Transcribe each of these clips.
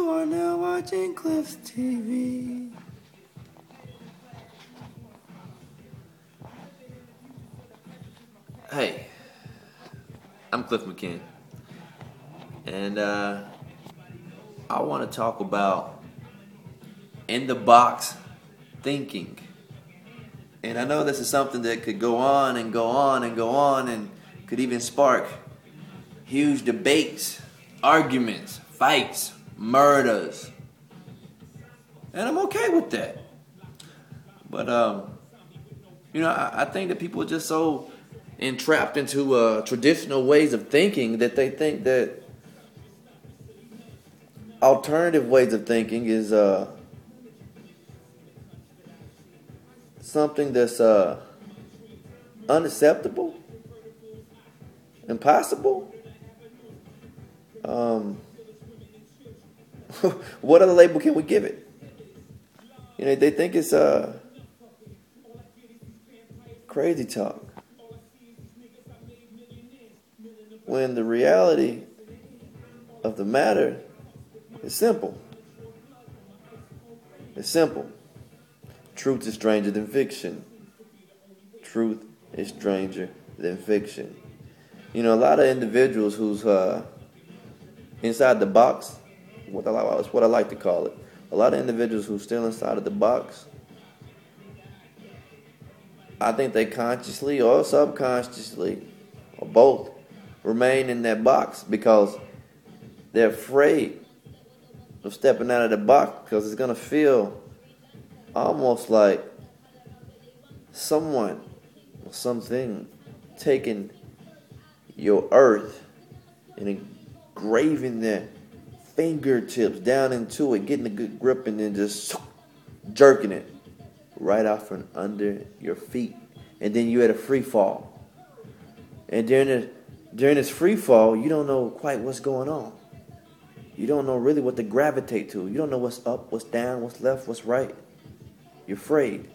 You are now watching Cliff's TV. Hey, I'm Cliff McKinn, and I want to talk about in-the-box thinking. And I know this is something that could go on and go on and go on and could even spark huge debates, arguments, fights, murders. And I'm okay with that. But, I think that people are just so entrapped into traditional ways of thinking that they think that alternative ways of thinking is something that's unacceptable, impossible. What other label can we give it? They think it's crazy talk. When the reality of the matter is simple. It's simple. Truth is stranger than fiction. Truth is stranger than fiction. A lot of individuals who's inside the box, what I like to call it. A lot of individuals who's still inside of the box, I think they consciously or subconsciously, or both, remain in that box because they're afraid of stepping out of the box because it's going to feel almost like someone or something taking your earth and engraving their fingertips down into it, getting a good grip, and then just jerking it right out from under your feet. And then you're at a free fall. And during this free fall, you don't know quite what's going on. You don't know really what to gravitate to. You don't know what's up, what's down, what's left, what's right. You're afraid.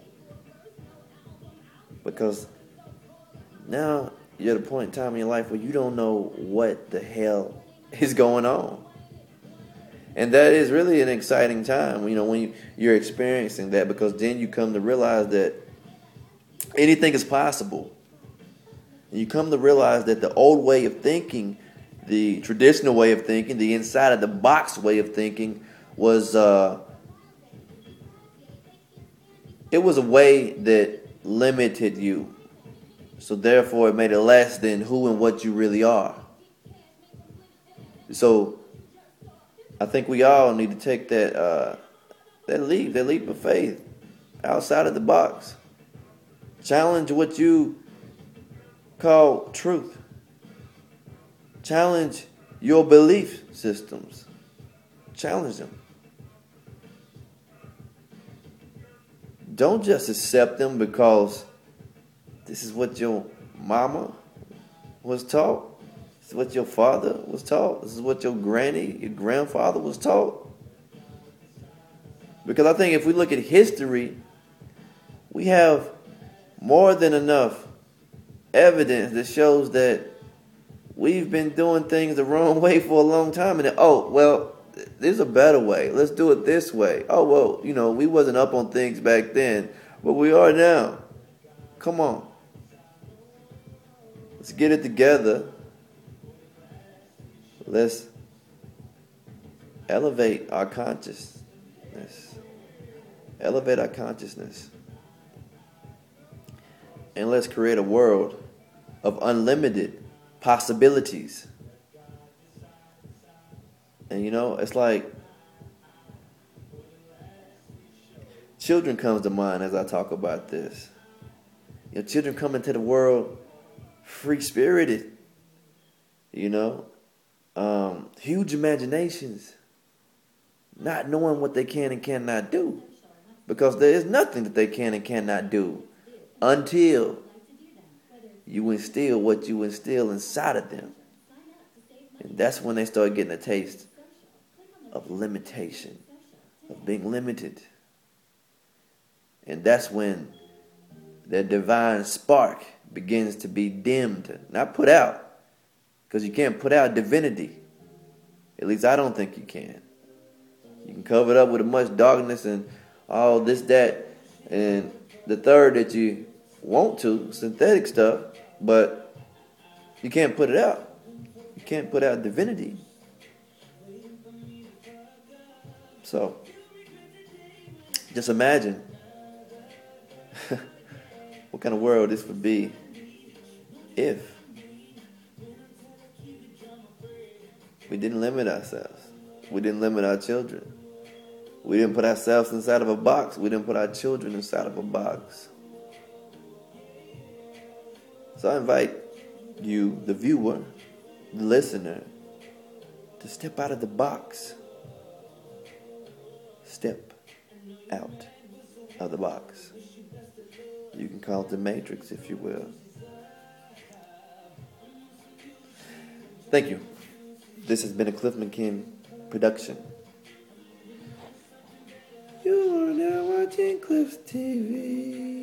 Because now you're at a point in time in your life where you don't know what the hell is going on. And that is really an exciting time, when you're experiencing that, because then you come to realize that anything is possible. And you come to realize that the old way of thinking, the traditional way of thinking, the inside of the box way of thinking was it was a way that limited you. So therefore it made it less than who and what you really are. So I think we all need to take that leap of faith outside of the box. Challenge what you call truth. Challenge your belief systems. Challenge them. Don't just accept them because this is what your mama was taught. This is what your father was taught. This is what your grandfather was taught. Because I think if we look at history, we have more than enough evidence that shows that we've been doing things the wrong way for a long time. And there's a better way. Let's do it this way. We wasn't up on things back then, but we are now. Come on. Let's get it together. Let's elevate our consciousness. Elevate our consciousness. And let's create a world of unlimited possibilities. And it's like children comes to mind as I talk about this. Children come into the world free-spirited, huge imaginations, not knowing what they can and cannot do, because there is nothing that they can and cannot do until you instill what you instill inside of them. And that's when they start getting a taste of limitation, of being limited. And that's when their divine spark begins to be dimmed, not put out. Because you can't put out divinity. At least I don't think you can. covered up with much darkness and all this, that, and the third that you want to, synthetic stuff, but you can't put it out. You can't put out divinity. So, just imagine what kind of world this would be if we didn't limit ourselves. We didn't limit our children. We didn't put ourselves inside of a box. We didn't put our children inside of a box. So I invite you, the viewer, the listener, to step out of the box. Step out of the box. You can call it the Matrix, if you will. Thank you. This has been a Cliff McKinn production. You are now watching Cliff's TV.